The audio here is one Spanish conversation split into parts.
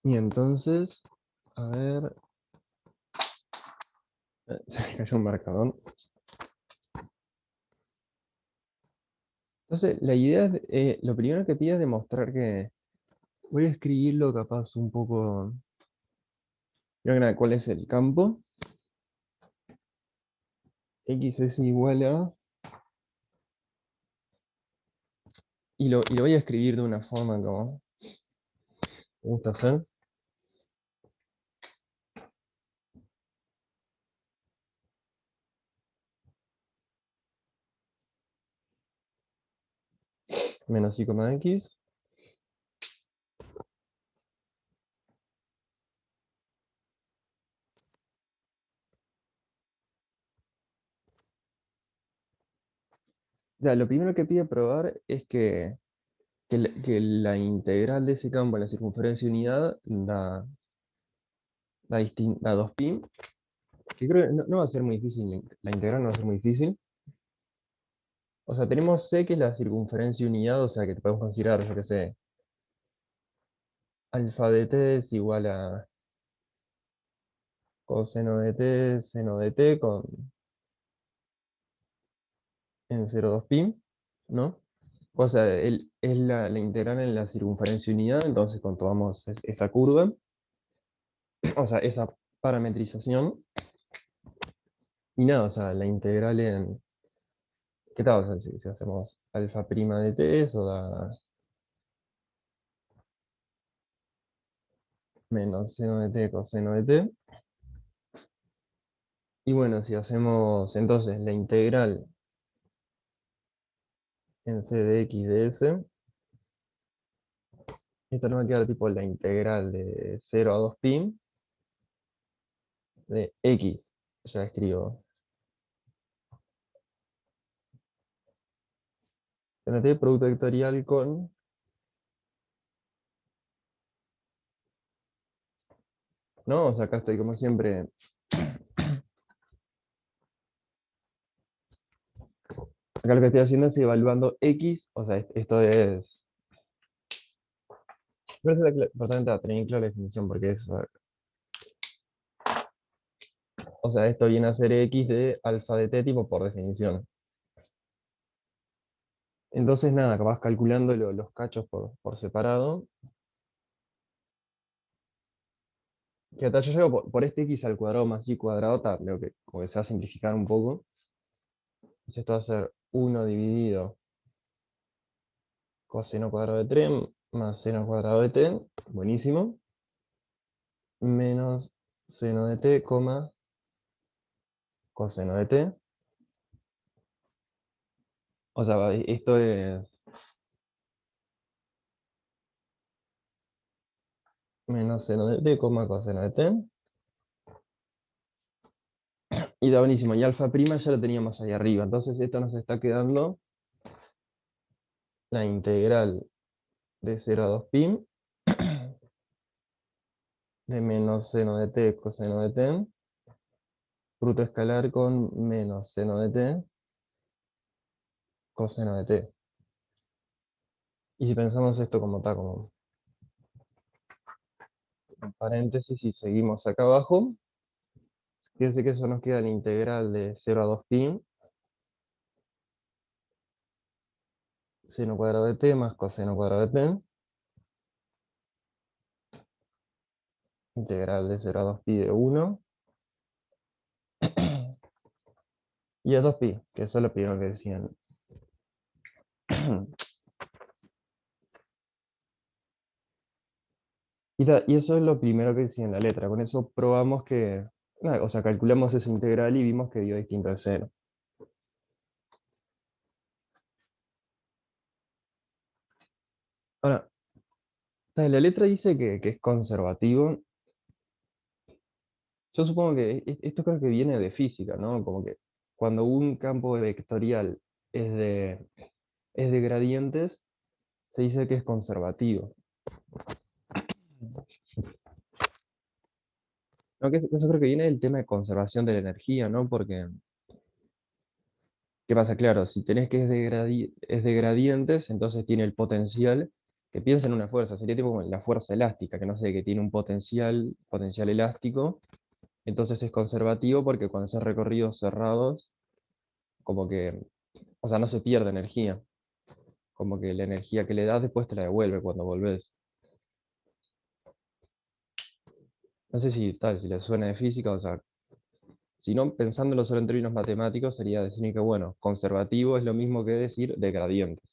Y entonces, a ver, se me cayó un marcador. Entonces, la idea es, lo primero que pide es demostrar que voy a escribirlo capaz un poco, primero que nada, cuál es el campo. X es igual a, y lo voy a escribir de una forma como me gusta hacer. Menos y, x. Ya, lo primero que pide probar es que la integral de ese campo en la circunferencia unidad da 2pi, que creo que no va a ser muy difícil, la integral no va a ser muy difícil. O sea, tenemos C, que es la circunferencia unidad, o sea, que te podemos considerar, yo qué sé, alfa de t es igual a coseno de t, seno de t en 0,2pi, ¿no? O sea, es la integral en la circunferencia unidad, entonces controlamos esa curva, o sea, esa parametrización, y nada, o sea, la integral en, ¿qué tal? O sea, si hacemos alfa prima de t, eso da menos seno de t coseno de t. Y bueno, si hacemos entonces la integral en c de x de s, esta nos va a quedar tipo la integral de 0 a 2pi de x. Ya escribo. Seno de t producto vectorial con, ¿no? O sea, acá estoy como siempre. Acá lo que estoy haciendo es evaluando x, o sea, esto es. Me parece importante tener claro la definición porque es. O sea, esto viene a ser x de alfa de t tipo por definición. Entonces, nada, vas calculando los cachos por separado. Que hasta yo llego por este x al cuadrado más y cuadrado, creo que como que se va a simplificar un poco. Entonces esto va a ser 1 dividido coseno cuadrado de 3 más seno cuadrado de t, buenísimo, menos seno de t, coseno de t. O sea, esto es menos seno de t, coseno de t. Y da buenísimo. Y alfa prima ya lo teníamos ahí arriba. Entonces esto nos está quedando la integral de 0 a 2pi de menos seno de t coseno de t, fruto escalar con menos seno de t coseno de t. Y si pensamos esto como está, como en paréntesis y seguimos acá abajo, fíjense que eso nos queda la integral de 0 a 2pi, seno cuadrado de t más coseno cuadrado de t, integral de 0 a 2pi de 1, y a 2pi, que eso es lo primero que decían. Y eso es lo primero que decía en la letra. Con eso probamos que, nada, o sea, calculamos esa integral y vimos que dio distinto de cero. Ahora, la letra dice que es conservativo. Yo supongo que esto creo que viene de física, ¿no? Como que cuando un campo vectorial es de gradientes, se dice que es conservativo. No, que eso creo que viene del tema de conservación de la energía, ¿no? Porque, ¿qué pasa? Claro, si tenés que es de gradientes, entonces tiene el potencial que piensa en una fuerza, sería tipo como la fuerza elástica, que no sé, que tiene un potencial elástico, entonces es conservativo porque cuando haces recorridos cerrados, como que, o sea, no se pierde energía, como que la energía que le das después te la devuelve cuando volvés. No sé si tal, si le suena de física, o sea, si no, pensándolo solo en términos matemáticos, sería decir que, bueno, conservativo es lo mismo que decir de gradientes.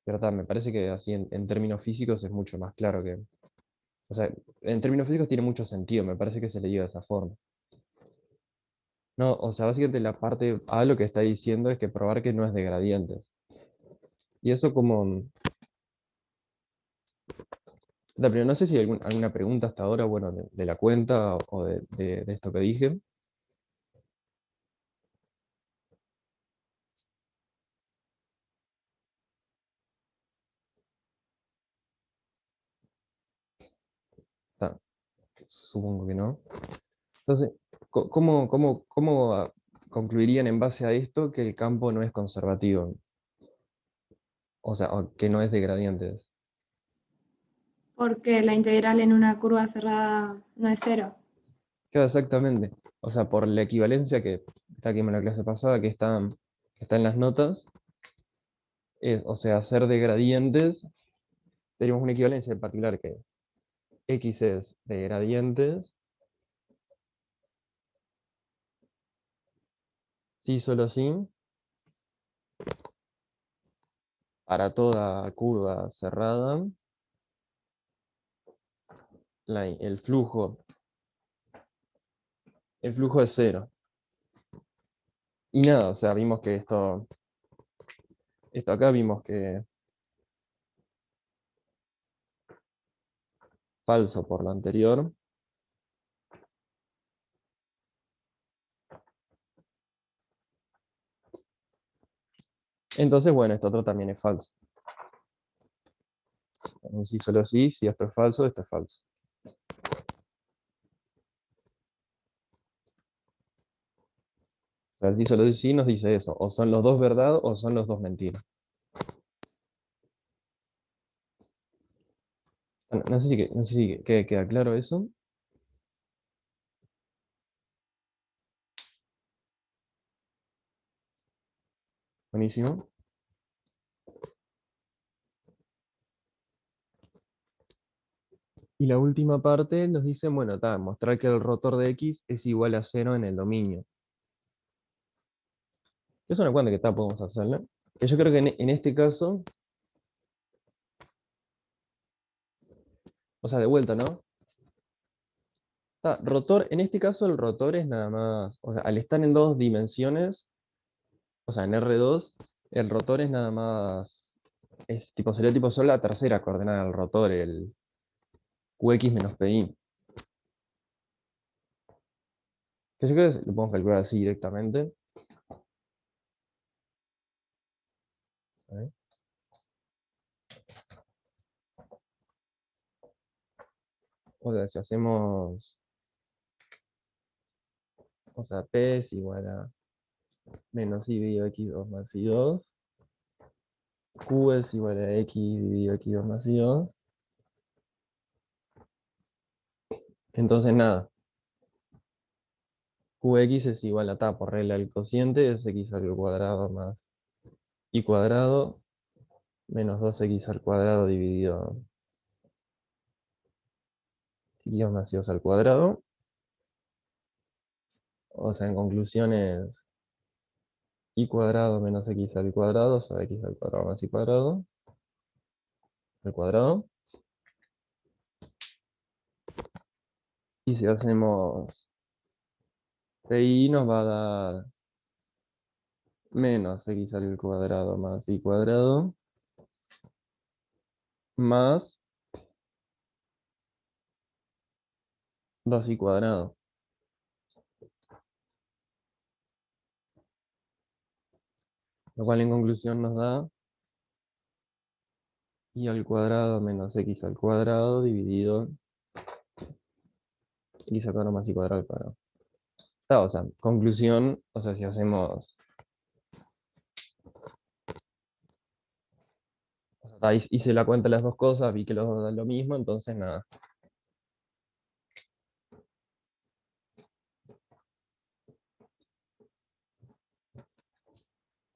Pero tal, me parece que así en términos físicos es mucho más claro que, o sea, en términos físicos tiene mucho sentido, me parece que se le diga de esa forma. No, o sea, básicamente la parte A lo que está diciendo es que probar que no es de gradientes. Y eso como, pero no sé si hay alguna pregunta hasta ahora, bueno, de la cuenta o de esto que dije. Ta, supongo que no. Entonces, ¿cómo concluirían en base a esto que el campo no es conservativo? O sea, o que no es de gradientes. Porque la integral en una curva cerrada no es cero. Claro, exactamente. O sea, por la equivalencia que está aquí en la clase pasada, que está en las notas, o sea, hacer de gradientes, tenemos una equivalencia en particular que x es de gradientes, sí, solo sí, para toda curva cerrada, el flujo es cero. Y nada, o sea, vimos que esto acá vimos que falso por lo anterior. Entonces, bueno, esto otro también es falso. Un sí, solo sí, si esto es falso, esto es falso. O sea, el sí, solo sí nos dice eso. O son los dos verdad o son los dos mentiras. No sé si queda claro eso. Buenísimo. Y la última parte nos dice, bueno, mostrar que el rotor de X es igual a cero en el dominio. Es una cuenta que podemos hacerla. Que yo creo que en este caso, o sea, de vuelta, ¿no? Rotor, en este caso el rotor es nada más, o sea, al estar en dos dimensiones, o sea, en R2, el rotor es nada más, sería tipo solo la tercera coordenada del rotor, el QX menos PI. Que yo creo que lo podemos calcular así directamente. A ver. O sea, si hacemos, o sea, P es igual a menos I dividido X2 más I2. Q es igual a X dividido X2 más I2. Entonces nada, Qx es igual a por regla del cociente, es X al cuadrado más Y cuadrado menos 2X al cuadrado dividido Y más I2 al cuadrado. O sea, en conclusión es Y cuadrado menos X al cuadrado, o sea, X al cuadrado más Y cuadrado al cuadrado. Y si hacemos PI nos va a dar menos X al cuadrado más Y cuadrado más 2Y cuadrado. Lo cual en conclusión nos da Y al cuadrado menos X al cuadrado dividido X al cuadrado más Y cuadrado al cuadrado. O sea, conclusión, o sea, si hacemos, Ahí hice la cuenta de las dos cosas, vi que los dos dan lo mismo, entonces nada.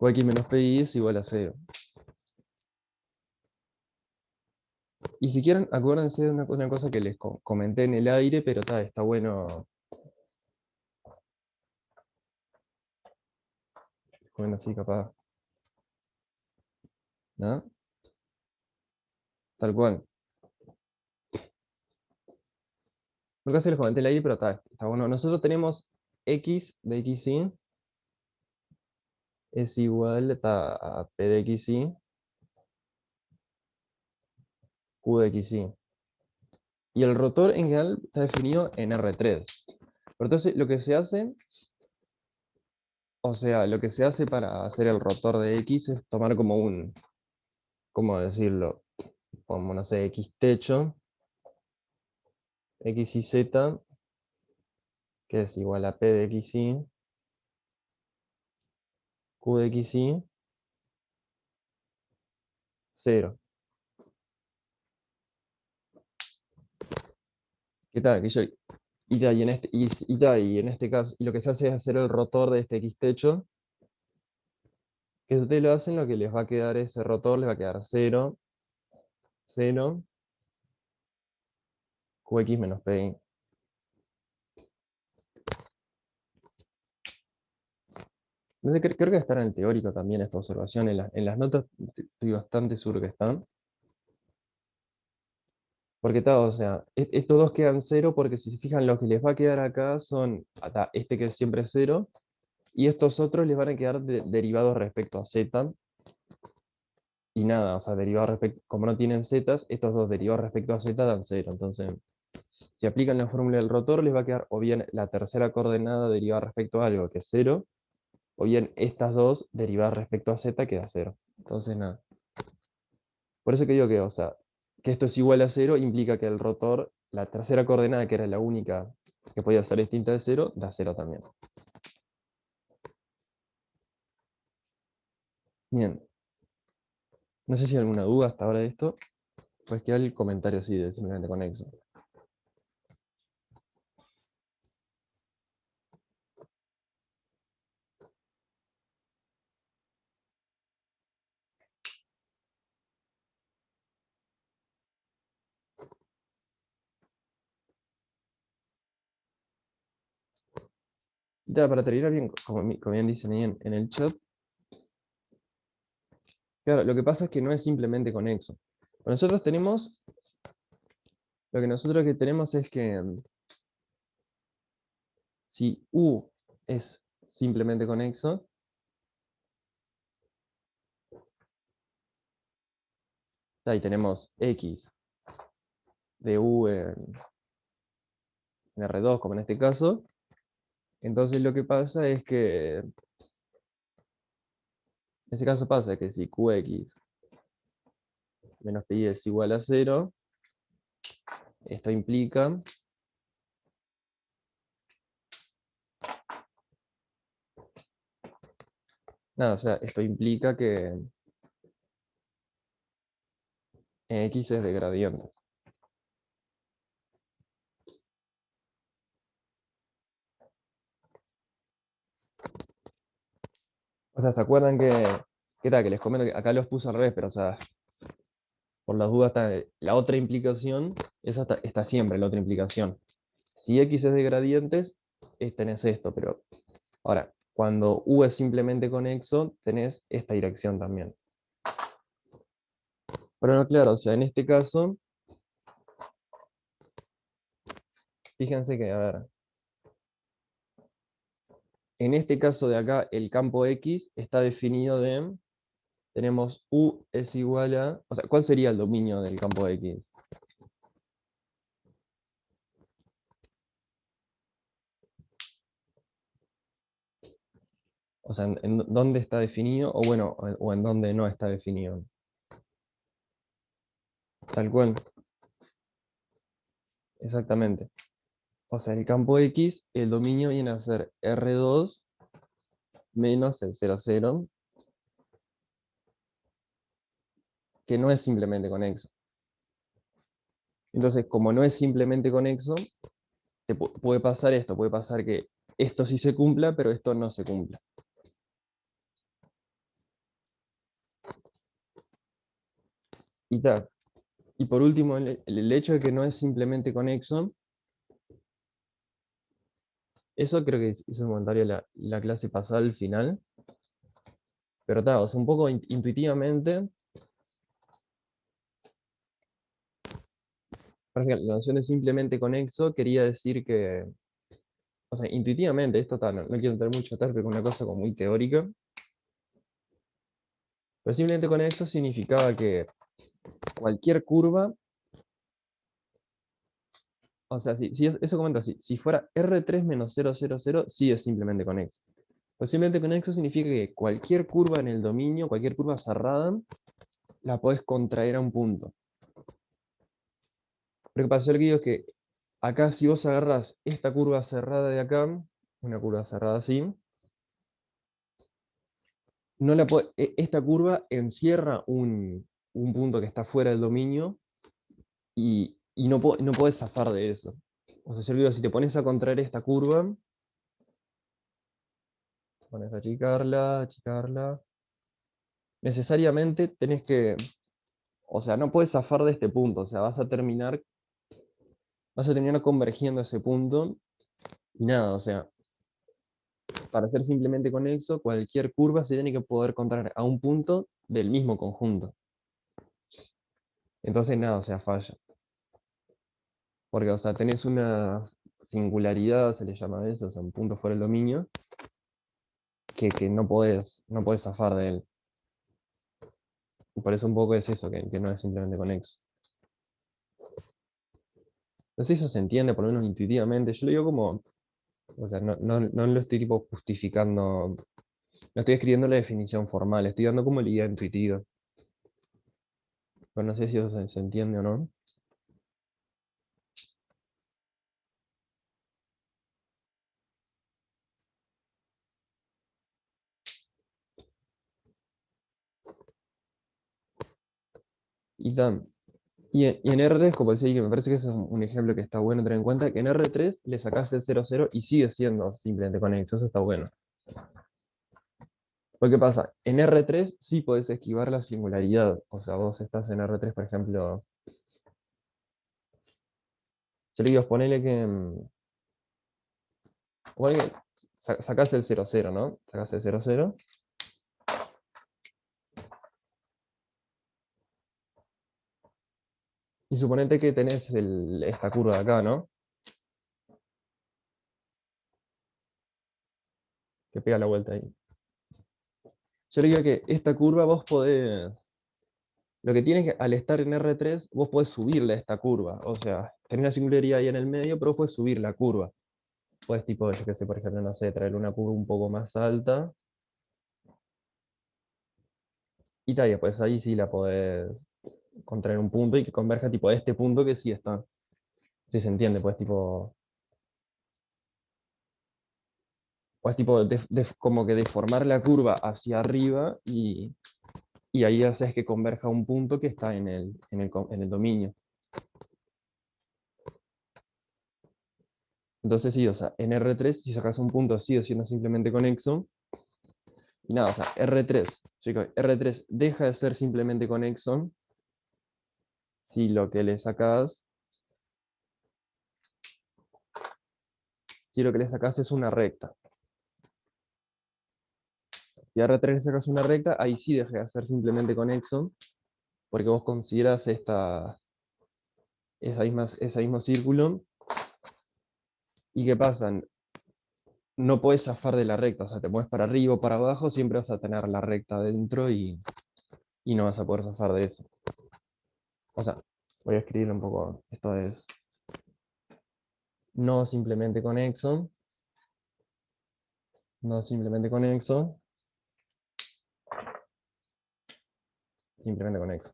Qx menos pi es igual a 0. Y si quieren, acuérdense de una cosa que les comenté en el aire, pero está bueno, bueno, así capaz, ¿no? Tal cual. Nunca se les comenté en el aire, pero está bueno. Nosotros tenemos x de xy es igual a p de xy, q de xy. Y el rotor en general está definido en R3. Pero entonces lo que se hace, o sea, lo que se hace para hacer el rotor de X es tomar como ¿cómo decirlo? Como, no sé, X techo, X y Z, que es igual a P de XY, Q de XY, 0. ¿Qué tal? Y en este caso, y lo que se hace es hacer el rotor de este X techo, que si ustedes lo hacen, lo que les va a quedar ese rotor, les va a quedar 0, 0, QX menos PI. No sé, creo que está en el teórico también esta observación. En las notas estoy bastante seguro que están. Porque o sea, estos dos quedan 0 porque si se fijan, lo que les va a quedar acá son este que es siempre 0 y estos otros les van a quedar derivados respecto a z y nada, o sea, derivados respecto, como no tienen zetas, estos dos derivados respecto a z dan 0. Entonces, si aplican la fórmula del rotor, les va a quedar o bien la tercera coordenada derivada respecto a algo que es 0, o bien estas dos derivadas respecto a z que da 0. Entonces, nada. Por eso que digo que, o sea, que esto es igual a 0 implica que el rotor, la tercera coordenada, que era la única que podía ser distinta de 0, da 0 también. Bien. No sé si hay alguna duda hasta ahora de esto. Pues queda el comentario así, de simplemente conexo. Y para terminar bien, como bien dicen ahí en el chat, claro, lo que pasa es que no es simplemente conexo. Nosotros tenemos, lo que nosotros que tenemos es que si U es simplemente conexo, ahí tenemos X de U en R2, como en este caso. Entonces lo que pasa es que, en este caso pasa que si QX menos PY es igual a 0, esto implica, nada, o sea, esto implica que X es de gradiente. O sea, ¿se acuerdan que tal? Que les comento que acá los puse al revés, pero o sea, por las dudas está la otra implicación, esa está siempre la otra implicación. Si X es de gradientes, tenés esto, pero ahora, cuando U es simplemente conexo, tenés esta dirección también. Pero no, claro, o sea, en este caso, fíjense que, a ver, en este caso de acá, el campo X está definido tenemos U es igual a, o sea, ¿cuál sería el dominio del campo X? O sea, ¿en dónde está definido? O bueno, o en dónde no está definido. Tal cual, exactamente. O sea, el campo X, el dominio viene a ser R2 menos el 0, 0, que no es simplemente conexo. Entonces, como no es simplemente conexo, puede pasar esto, puede pasar que esto sí se cumpla, pero esto no se cumpla. Y tal. Y por último, el hecho de que no es simplemente conexo, eso creo que hizo un comentario la clase pasada al final, pero tal, o sea, un poco intuitivamente, por ejemplo, la noción de simplemente conexo quería decir que, o sea, intuitivamente, esto tal, no quiero entrar mucho atrás, pero es una cosa como muy teórica, pero simplemente conexo significaba que cualquier curva, o sea, eso comenta así, si fuera R3 menos 0, 0, 0, sí es simplemente conexo. Pues simplemente conexo significa que cualquier curva en el dominio, cualquier curva cerrada, la podés contraer a un punto. Lo que pasa, lo que digo es que acá si vos agarras esta curva cerrada de acá, una curva cerrada así, no la esta curva encierra un punto que está fuera del dominio y no podés zafar de eso. O sea, yo digo, si te pones a contraer esta curva, te pones a achicarla, achicarla, necesariamente tenés que, o sea, no puedes zafar de este punto, o sea, vas a terminar convergiendo a ese punto y nada, o sea, para ser simplemente conexo, cualquier curva se tiene que poder contraer a un punto del mismo conjunto. Entonces nada, o sea, falla. Porque, o sea, tenés una singularidad, se le llama eso, o sea, un punto fuera del dominio, que no podés zafar de él. Y por eso un poco es eso, que no es simplemente conexo. Entonces eso se entiende, por lo menos intuitivamente. Yo lo digo como, o sea, no lo estoy tipo justificando, no estoy escribiendo la definición formal, estoy dando como la idea intuitiva. Pero no sé si eso se entiende o no. Y en R3, como decía, que me parece que ese es un ejemplo que está bueno tener en cuenta, que en R3 le sacás el 0, 0 y sigue siendo simplemente conexo, eso está bueno. Porque ¿qué pasa? En R3 sí podés esquivar la singularidad, o sea, vos estás en R3, por ejemplo, yo le digo, ponele que sacás el 0, 0, ¿no? Sacás el 0, 0, y suponete que tenés esta curva de acá, ¿no? Que pega la vuelta ahí. Yo le digo que esta curva vos podés. Lo que tiene es que al estar en R3, vos podés subirle a esta curva. O sea, tenés una singularidad ahí en el medio, pero vos podés subir la curva. Puedes, tipo, yo qué sé, por ejemplo, no sé, traer una curva un poco más alta. Y tal, y después ahí sí la podés contraer un punto y que converja tipo a este punto que sí está. Si se entiende, pues tipo. Pues tipo como que deformar la curva hacia arriba y ahí haces que converja a un punto que está en el dominio. Entonces sí, o sea, en R3, si sacas un punto sigue siendo simplemente conexo. Y nada, o sea, R3, chicos, R3 deja de ser simplemente conexo si lo que le sacas, si lo que le sacas es una recta. Si a R3 le sacas una recta, ahí sí deja de ser simplemente conexo, porque vos consideras ese mismo círculo. ¿Y qué pasa? No puedes zafar de la recta, o sea, te mueves para arriba o para abajo, siempre vas a tener la recta dentro y no vas a poder zafar de eso. O sea, voy a escribir un poco, esto es no simplemente conexo, no simplemente conexo, simplemente conexo.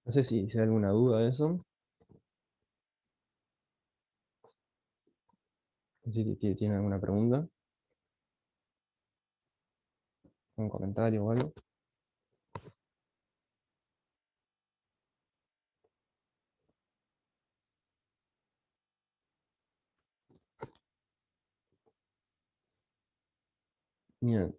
No sé si hay alguna duda de eso, si tiene alguna pregunta. un comentario o algo. Bien.